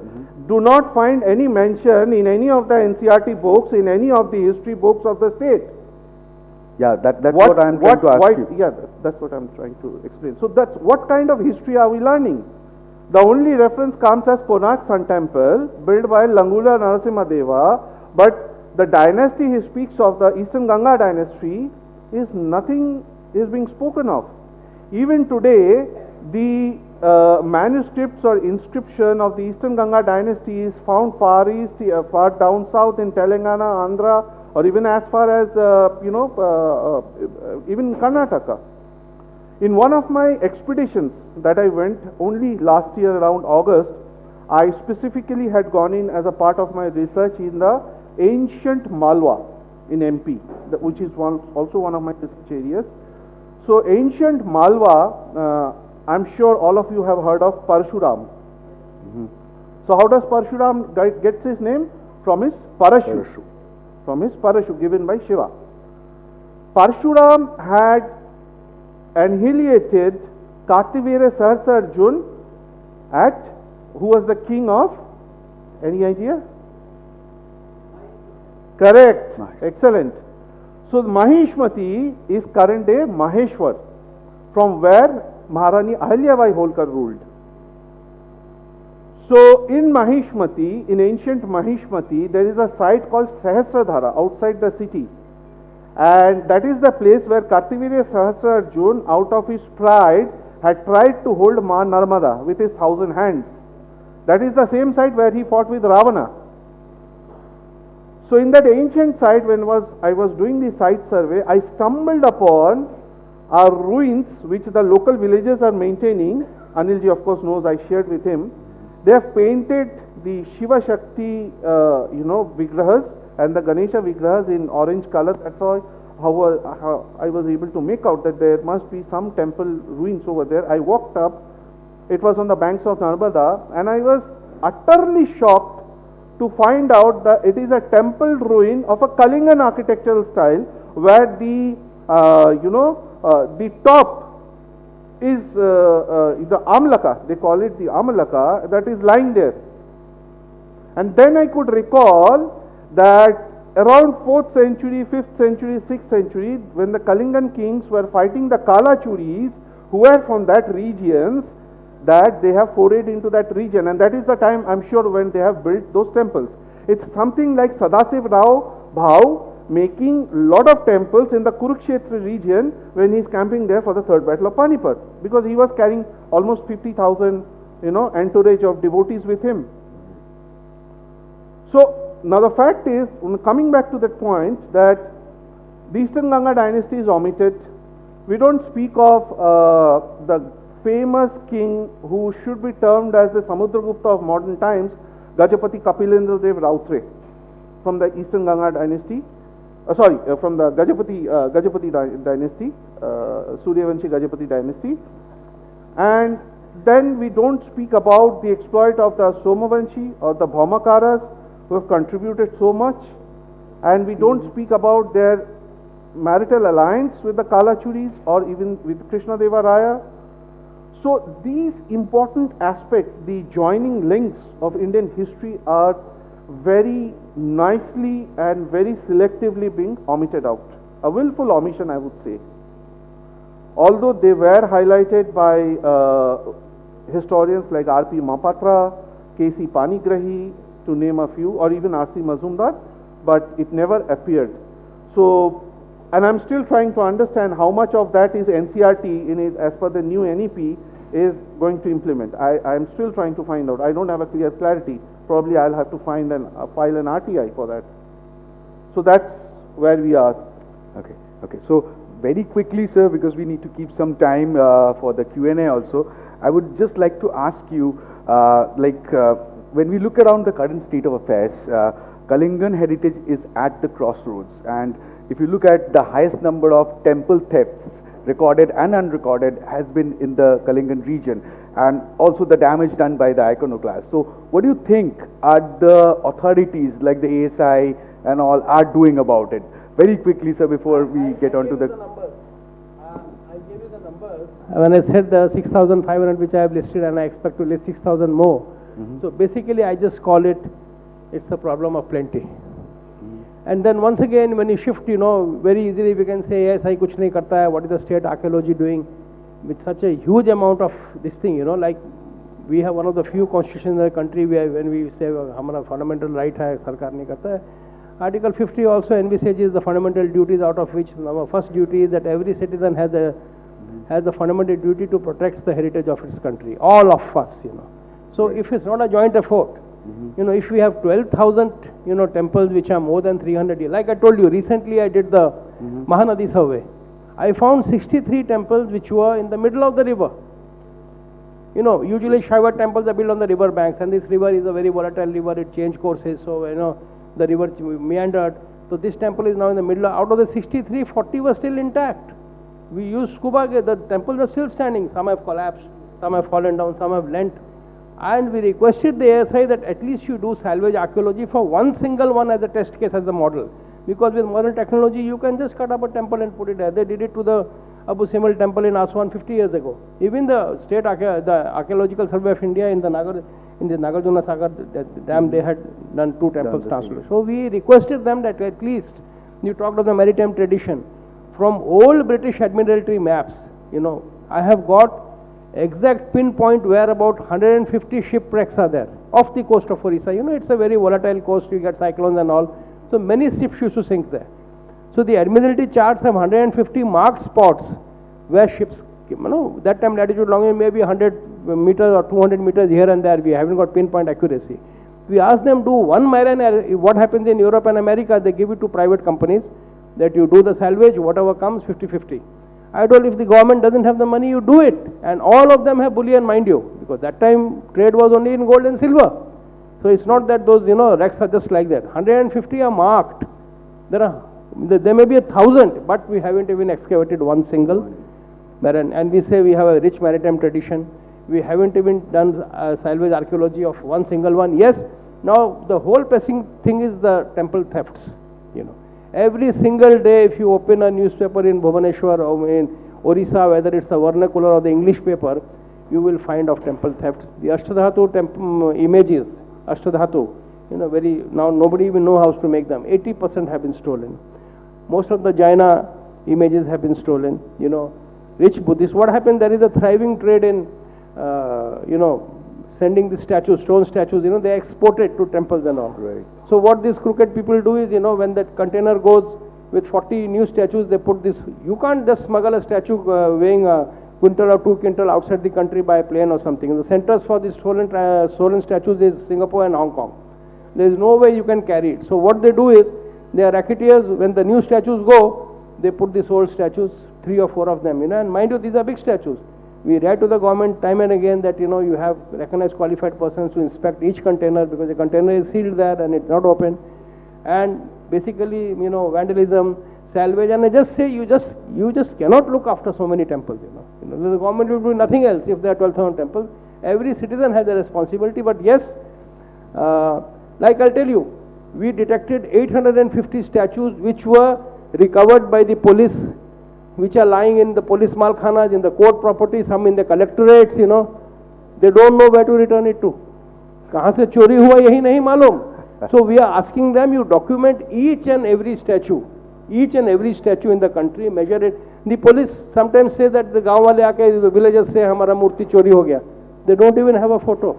do not find any mention in any of the NCRT books, in any of the history books of the state. Yeah, that's what I'm trying to ask you. Yeah, that's what I'm trying to explain. So that's what kind of history are we learning? The only reference comes as Konark Sun temple, built by Langula Narasimha Deva, but the dynasty he speaks of, the Eastern Ganga dynasty, is nothing is being spoken of. Even today, the manuscripts or inscription of the Eastern Ganga dynasty is found far east, far down south in Telangana, Andhra, or even as far as, even Karnataka. In one of my expeditions that I went only last year around August, I specifically had gone in as a part of my research in the ancient Malwa in MP, which is also one of my research areas. So ancient Malwa, I'm sure all of you have heard of Parshuram. So how does Parshuram gets his name? From his parachute. From his parachute given by Shiva. Parshuram had annihilated Kartivira Sahasra Arjun at, who was the king of, any idea? Correct. Excellent. So Mahishmati is current day Maheshwar, from where Maharani Ahilyabai Holkar ruled. So in Mahishmati, in ancient Mahishmati, there is a site called Sahasradhara outside the city. And that is the place where Kartivira Sahasra Arjun, out of his pride, had tried to hold Ma Narmada with his 1,000 hands. That is the same site where he fought with Ravana. So in that ancient site, when I was doing the site survey, I stumbled upon our ruins which the local villagers are maintaining. Anilji of course knows, I shared with him. They have painted the Shiva Shakti, Vigrahas and the Ganesha Vigrahas in orange color. That's how I was able to make out that there must be some temple ruins over there. I walked up, it was on the banks of Narmada, and I was utterly shocked to find out that it is a temple ruin of a Kalingan architectural style, where the top is the Amlaka, they call it the Amalaka, that is lying there. And then I could recall that around 4th century, 5th century, 6th century, when the Kalingan kings were fighting the Kalachuris, who were from that regions, that they have forayed into that region, and that is the time, I'm sure, when they have built those temples. It's something like Sadasiv Rao Bhau making lot of temples in the Kurukshetra region when he's camping there for the third battle of Panipat, because he was carrying almost 50,000 entourage of devotees with him. So now the fact is, coming back to that point, that the Eastern Ganga dynasty is omitted. We don't speak of the famous king who should be termed as the Samudragupta of modern times, Gajapati Kapilendra Dev Rautre. from the Eastern Ganga dynasty, from the Gajapati dynasty, Suryavanshi Gajapati dynasty. And then we don't speak about the exploit of the Somavanshi or the Bhaumakaras, who have contributed so much. And we don't speak about their marital alliance with the Kalachuris or even with Krishna Deva Raya. So these important aspects, the joining links of Indian history, are very nicely and very selectively being omitted out. A willful omission, I would say. Although they were highlighted by historians like R.P. Mahapatra, K.C. Panigrahi, to name a few, or even R.C. Mazumdar, but it never appeared. So, and I'm still trying to understand how much of that is NCRT in it, as per the new NEP, is going to implement. I'm still trying to find out. I don't have a clear clarity. Probably I'll have to find file an RTI for that. So that's where we are. Okay. Okay. So very quickly, sir, because we need to keep some time for the Q&A also, I would just like to ask you, when we look around the current state of affairs, Kalingan heritage is at the crossroads, and if you look at the highest number of temple thefts, recorded and unrecorded, has been in the Kalingan region, and also the damage done by the iconoclasts. So what do you think are the authorities like the ASI and all are doing about it? Very quickly, sir, before we get on to the numbers. I gave you the numbers. When I said the 6,500 which I have listed, and I expect to list 6,000 more. So basically I just call it's the problem of plenty. And then once again, when you shift, very easily we can say, yes, I kuch nahi karta hai. What is the state archaeology doing with such a huge amount of this thing, like we have one of the few constitutions in the country where when we say hamara fundamental right hai, sarkar nahi karta hai. Article 50 also envisages the fundamental duties, out of which our first duty is that every citizen has the fundamental duty to protect the heritage of its country. All of us, So if it's not a joint effort, if we have 12,000, temples which are more than 300 years, like I told you, recently I did the Mahanadi survey. I found 63 temples which were in the middle of the river. Usually Shaiva temples are built on the river banks, and this river is a very volatile river, it changed courses, so, the river meandered. So this temple is now in the middle. Out of the 63, 40 were still intact. We use scuba gear, the temples are still standing. Some have collapsed, some have fallen down, some have lent. And we requested the ASI that at least you do salvage archaeology for one single one as a test case, as a model. Because with modern technology, you can just cut up a temple and put it there. They did it to the Abu Simbel temple in Aswan 50 years ago. Even the the Archaeological Survey of India in the Nagarjuna Sagar dam, they had done 2 temples translated. So we requested them that at least, you talked of the maritime tradition, from old British Admiralty maps, I have got exact pinpoint where about 150 shipwrecks are there off the coast of Orissa. It's a very volatile coast, you get cyclones and all. So many ships used to sink there. So the Admiralty charts have 150 marked spots where ships, that time latitude longitude may be 100 meters or 200 meters here and there. We haven't got pinpoint accuracy. We ask them do one marine, what happens in Europe and America, they give it to private companies that you do the salvage, whatever comes 50-50. I told if the government doesn't have the money, you do it. And all of them have bullion, mind you, because that time trade was only in gold and silver. So it's not that those, wrecks are just like that. 150 are marked. There may be 1,000, but we haven't even excavated one single marine. And we say we have a rich maritime tradition. We haven't even done salvage archaeology of one single one. Yes, now the whole pressing thing is the temple thefts, Every single day, if you open a newspaper in Bhubaneswar or in Orissa, whether it's the vernacular or the English paper, you will find of temple thefts. The Ashtadhatu temple images, Ashtadhatu, now nobody even knows how to make them. 80% have been stolen. Most of the Jaina images have been stolen. Rich Buddhists. What happened? There is a thriving trade in, sending the statues, stone statues, they export it to temples and all. Right. So what these crooked people do is, when that container goes with 40 new statues, they put this, you can't just smuggle a statue weighing a quintal or 2 quintal outside the country by plane or something. The centers for these stolen statues is Singapore and Hong Kong. There is no way you can carry it. So what they do is, they are racketeers, when the new statues go, they put these old statues, 3 or 4 of them, and mind you, these are big statues. We write to the government time and again that, you have recognized qualified persons to inspect each container, because the container is sealed there and it's not open. and basically, you know, vandalism, salvage, and I just say you just cannot look after so many temples, you know. The government will do nothing else if there are 12,000 temples. Every citizen has a responsibility, but yes, like I'll tell you, we detected 850 statues which were recovered by the police, which are lying in the police malkhanas, in the court property, some in the collectorates, you know. They don't know where to return it to. Kahan se chori hua yahi nahi malum. So we are asking them, you document each and every statue in the country, measure it. The police sometimes say that the gaon wale aake, the villagers say, hamara murti chori ho gaya. They don't even have a photo.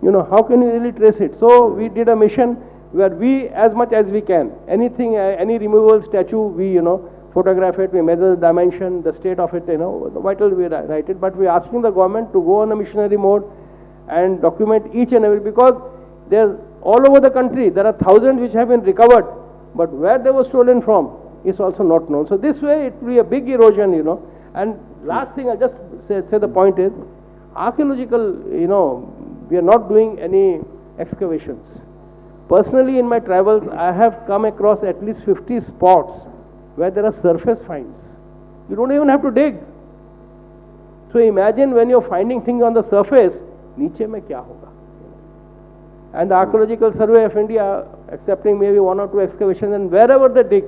You know, how can you really trace it? So we did a mission where we, as much as we can, anything, any removable statue, we, you know, photograph it, we measure the dimension, the state of it, you know, the vital we write it. But we are asking the government to go on a missionary mode and document each and every, because there's all over the country, there are thousands which have been recovered, but where they were stolen from is also not known. So this way it will be a big erosion, you know. And last thing I'll just say the point is, archaeological, you know, we are not doing any excavations. Personally, in my travels, I have come across at least 50 spots where there are surface finds. You don't even have to dig. So imagine when you're finding things on the surface, niche mein kya hoga? And the Archaeological Survey of India, accepting maybe 1 or 2 excavations, and wherever they dig,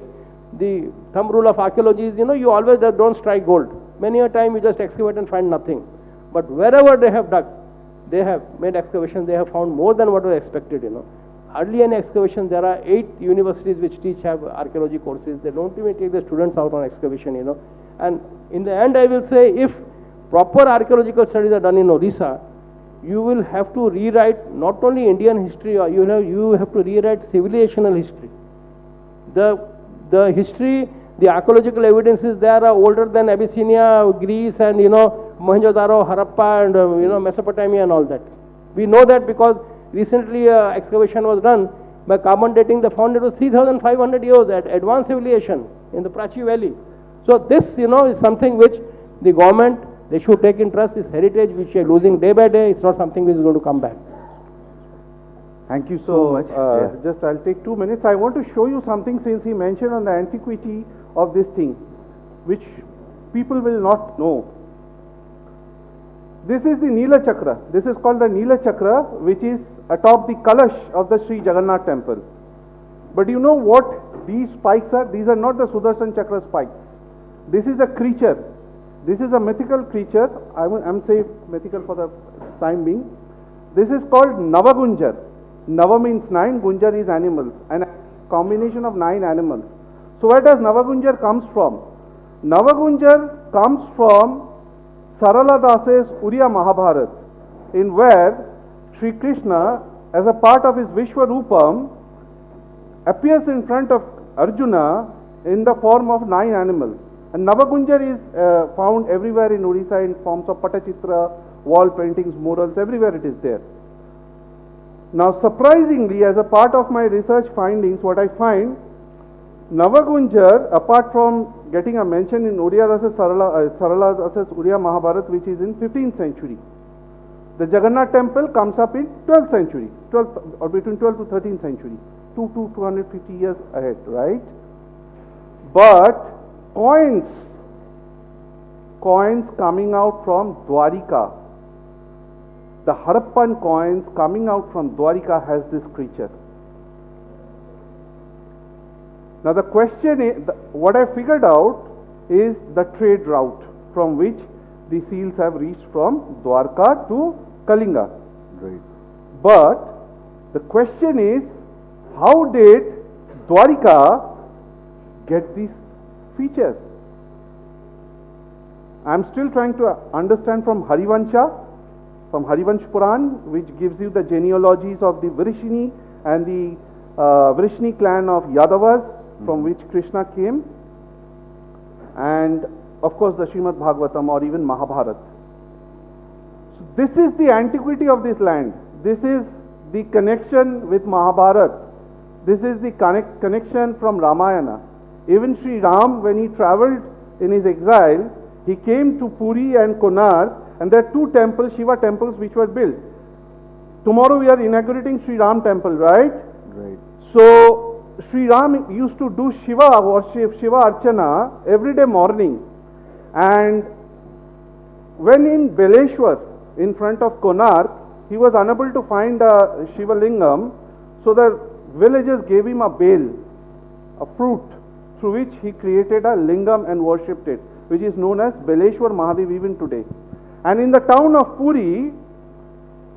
the thumb rule of archaeology is, you know, you always don't strike gold. Many a time you just excavate and find nothing. But wherever they have dug, they have made excavations, they have found more than what was expected, you know. Hardly any excavation. There are 8 universities which have archaeology courses. They don't even take the students out on excavation, you know. And in the end, I will say, if proper archaeological studies are done in Odisha, you will have to rewrite not only Indian history, or you have to rewrite civilizational history. The history, the archaeological evidences there are older than Abyssinia, Greece, and, you know, Mohenjo-daro, Harappa, and, you know, Mesopotamia and all that. We know that because recently excavation was done by carbon dating. They found it was 3,500 years at advanced civilization in the Prachi Valley. So this, you know, is something which the government, they should take interest. This heritage which we are losing day by day, it's not something which is going to come back. Thank you so much. Just I'll take 2 minutes. I want to show you something, since he mentioned on the antiquity of this thing, which people will not know. This is the Neela Chakra. This is called the Neela Chakra, which is atop the Kalash of the Sri Jagannath temple. But you know what these spikes are? These are not the Sudarshan Chakra spikes. This is a creature. This is a mythical creature. I'm saying mythical for the time being. This is called Navagunjar. Nava means 9, Gunjar is animals, and a combination of 9 animals. So where does Navagunjar comes from? Navagunjar comes from Sarala Dase's Uriya Mahabharat, in where Sri Krishna, as a part of his Vishwarupam, appears in front of Arjuna in the form of 9 animals. And Navagunjar is found everywhere in Odisha in forms of Patachitra, wall paintings, murals, everywhere it is there. Now surprisingly, as a part of my research findings, what I find, Navagunjar, apart from getting a mention in Sarala Dasa's Uriya Mahabharat, which is in 15th century, the Jagannath temple comes up in 12th century, or between 12th to 13th century, 250 years ahead, right? But coins coming out from Dwarika, the Harappan coins coming out from Dwarika has this creature. Now the question is, what I figured out is the trade route from which the seals have reached from Dwarka to Kalinga. Right. But the question is, how did Dwarika get these features? I am still trying to understand from Harivansha, from Harivansh Puran, which gives you the genealogies of the Vrishni and the Vrishni clan of Yadavas, from which Krishna came, and of course the Srimad Bhagavatam or even Mahabharata. So this is the antiquity of this land. This is the connection with Mahabharata. This is the connection from Ramayana. Even Sri Ram, when he traveled in his exile, he came to Puri and Konark, and there are 2 temples, Shiva temples, which were built. Tomorrow we are inaugurating Sri Ram temple, right? Right. So Sri Ram used to do Shiva worship, Shiva Archana every day morning. And when in Beleshwar, in front of Konark, he was unable to find a Shiva Lingam, so the villagers gave him a bale, a fruit, through which he created a lingam and worshipped it, which is known as Beleshwar Mahadev even today. And in the town of Puri,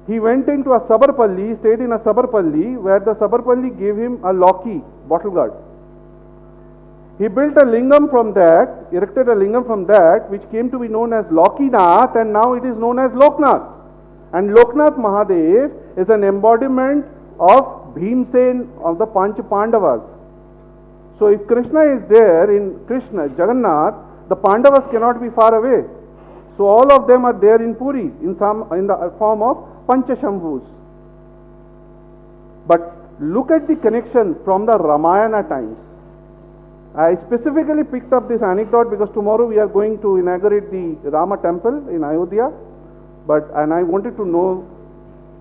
he went into a Sabarpalli, stayed in a Sabarpalli, where the Sabarpalli gave him a locky, bottle guard. He built a lingam from that, erected a lingam from that, which came to be known as Lokinath, and now it is known as Loknath. And Loknath Mahadev is an embodiment of Bhimsen of the Panch Pandavas. So if Krishna is there in Krishna, Jagannath, the Pandavas cannot be far away. So all of them are there in Puri in the form of Panchashambhus. But look at the connection from the Ramayana times. I specifically picked up this anecdote because tomorrow we are going to inaugurate the Rama temple in Ayodhya. And I wanted to know,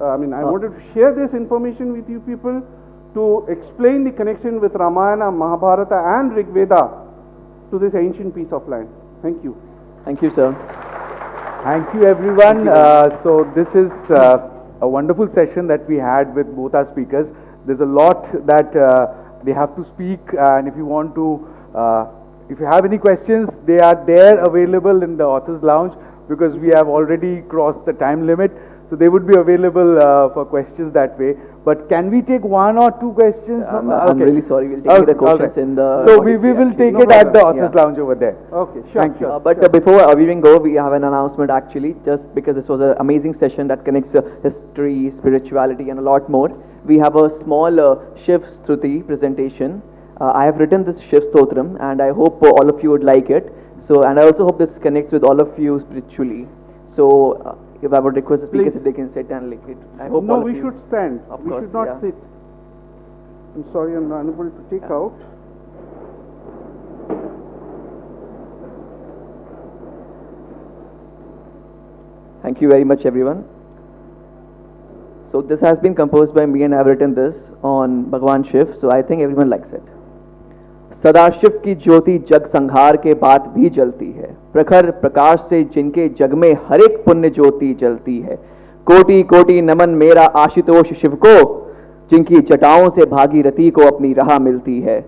I wanted to share this information with you people to explain the connection with Ramayana, Mahabharata and Rig Veda to this ancient piece of land. Thank you. Thank you, sir. Thank you, everyone. So this is a wonderful session that we had with both our speakers. There's a lot that they have to speak, and if you want to, if you have any questions, they are there available in the author's lounge, because we have already crossed the time limit. So they would be available for questions that way. But can we take one or two questions? I'm really sorry. We'll take the questions in the... So we will take it at the author's lounge over there. Okay, sure. Thank you. But before we even go, we have an announcement actually, just because this was an amazing session that connects history, spirituality and a lot more. We have a small Shiv Struti presentation. I have written this Shiv Stotram and I hope all of you would like it. So, and I also hope this connects with all of you spiritually. So, if I would request the speakers if they can sit and lick it. I hope no, all of we you, should stand. Of We course, should not yeah. sit. I'm sorry, I'm not unable to take out. Thank you very much, everyone. So this has been composed by me and I have written this on Bhagwan Shiv. So I think everyone likes it. सदा शिव की ज्योति जग संहार के बाद भी जलती है, प्रखर प्रकाश से जिनके जग में हर एक पुण्य ज्योति जलती है। कोटि कोटि नमन मेरा आशुतोष शिव को, जिनकी जटाओं से भागीरथी को अपनी राह मिलती है।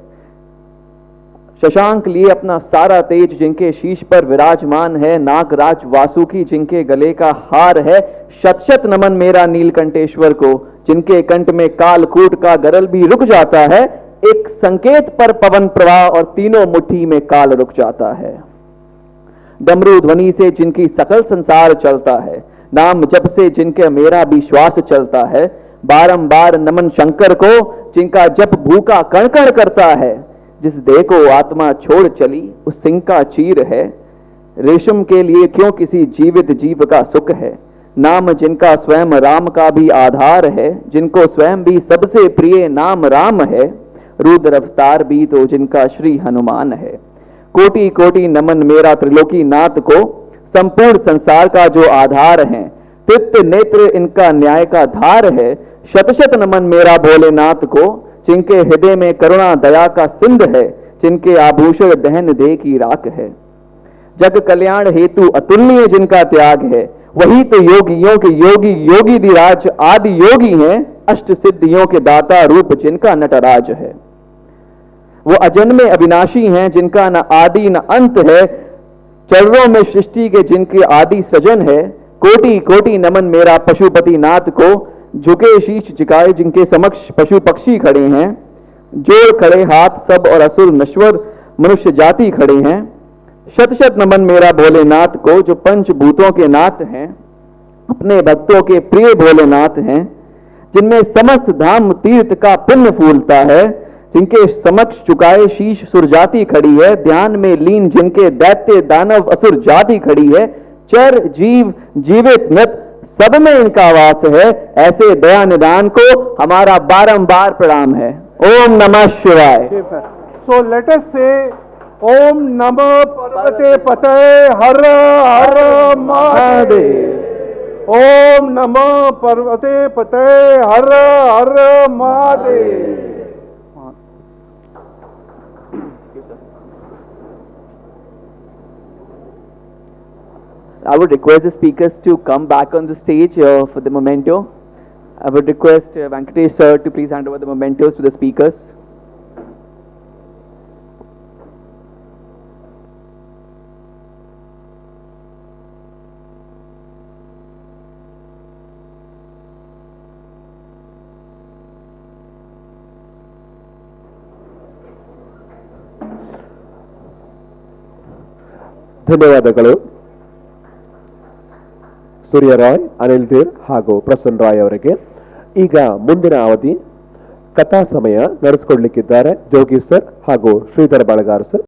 शशांक लिए अपना सारा तेज जिनके शीश पर विराजमान है, नागराज वासुकी जिनके गले का हार है। शत शत नमन मेरा नीलकंठेश्वर को, जिनके कंठ में कालकूट का गरल भी रुक जाता है। एक संकेत पर पवन प्रवाह और तीनों मुट्ठी में काल रुक जाता है। डमरू ध्वनि से जिनकी सकल संसार चलता है, नाम जप से जिनके मेरा भी श्वास चलता है। बारंबार नमन शंकर को, जिनका जप भूखा कण कण करता है। जिस देह को आत्मा छोड़ चली उस सिंह का चीर है। रेशम के लिए क्यों किसी जीवित जीव का सुख है, नाम जिनका स्वयं राम का भी आधार है। जिनको स्वयं भी सबसे प्रिय नाम राम है, रुद्र अवतार भी तो जिनका श्री हनुमान है। कोटि कोटि नमन मेरा त्रिलोकी नाथ को, संपूर्ण संसार का जो आधार है। तृप्त नेत्र इनका न्याय का धार है। शत शत नमन मेरा भोलेनाथ को, जिनके हृदय में करुणा दया का सिंध है। जिनके आभूषण दहन दे की राख है। जग कल्याण हेतु अतुलनीय जिनका त्याग है, वही तो योगियों के योगी योगी धीराज आदि योगी हैं। अष्ट सिद्धियों के दाता रूप जिनका नटराज है। वो अजन्मे अविनाशी हैं जिनका न आदि न अंत है। चरणों में सृष्टि के जिनके आदि सृजन है। कोटि कोटि नमन मेरा पशुपति नाथ को, झुके शीश झुकाए जिनके समक्ष पशु पक्षी खड़े हैं। जोड़ खड़े हाथ सब और असुर नश्वर मनुष्य जाति खड़े हैं। शत शत नमन मेरा भोलेनाथ को, जो पंचभूतों के नाथ हैं। अपने भक्तों के प्रिय भोलेनाथ हैं। जिनमें समस्त धाम तीर्थ का पुण्य फूलता है। जिनके समक्ष झुकाए शीश सुरजाति खड़ी है। ध्यान में लीन जिनके दैत्य दानव असुर जाति खड़ी है। चर जीव जीवित मृत सब में इनका वास है। ऐसे दया निदान को हमारा बारंबार प्रणाम है। ओम नमः शिवाय। So let us say Om Namo Parvate Pataye Har Har Mahadev. Om Namo Parvate Pataye Har Har Mahadev. I would request the speakers to come back on the stage for the memento. I would request Venkatesh sir to please hand over the mementos to the speakers. ಧನ್ಯವಾದಗಳು ಸೂರ್ಯ ರಾಯ್, ಅನಿಲ್ ಧೀರ್ ಹಾಗೂ ಪ್ರಸನ್ ರಾಯ್ ಅವರಿಗೆ. ಈಗ ಮುಂದಿನ ಅವಧಿ ಕಥಾ ಸಮಯ ನಡೆಸಿಕೊಡ್ಲಿಕ್ಕಿದ್ದಾರೆ ಜೋಗಿ sir ಹಾಗೂ Sridhar ಬಳಗಾರ್ sir.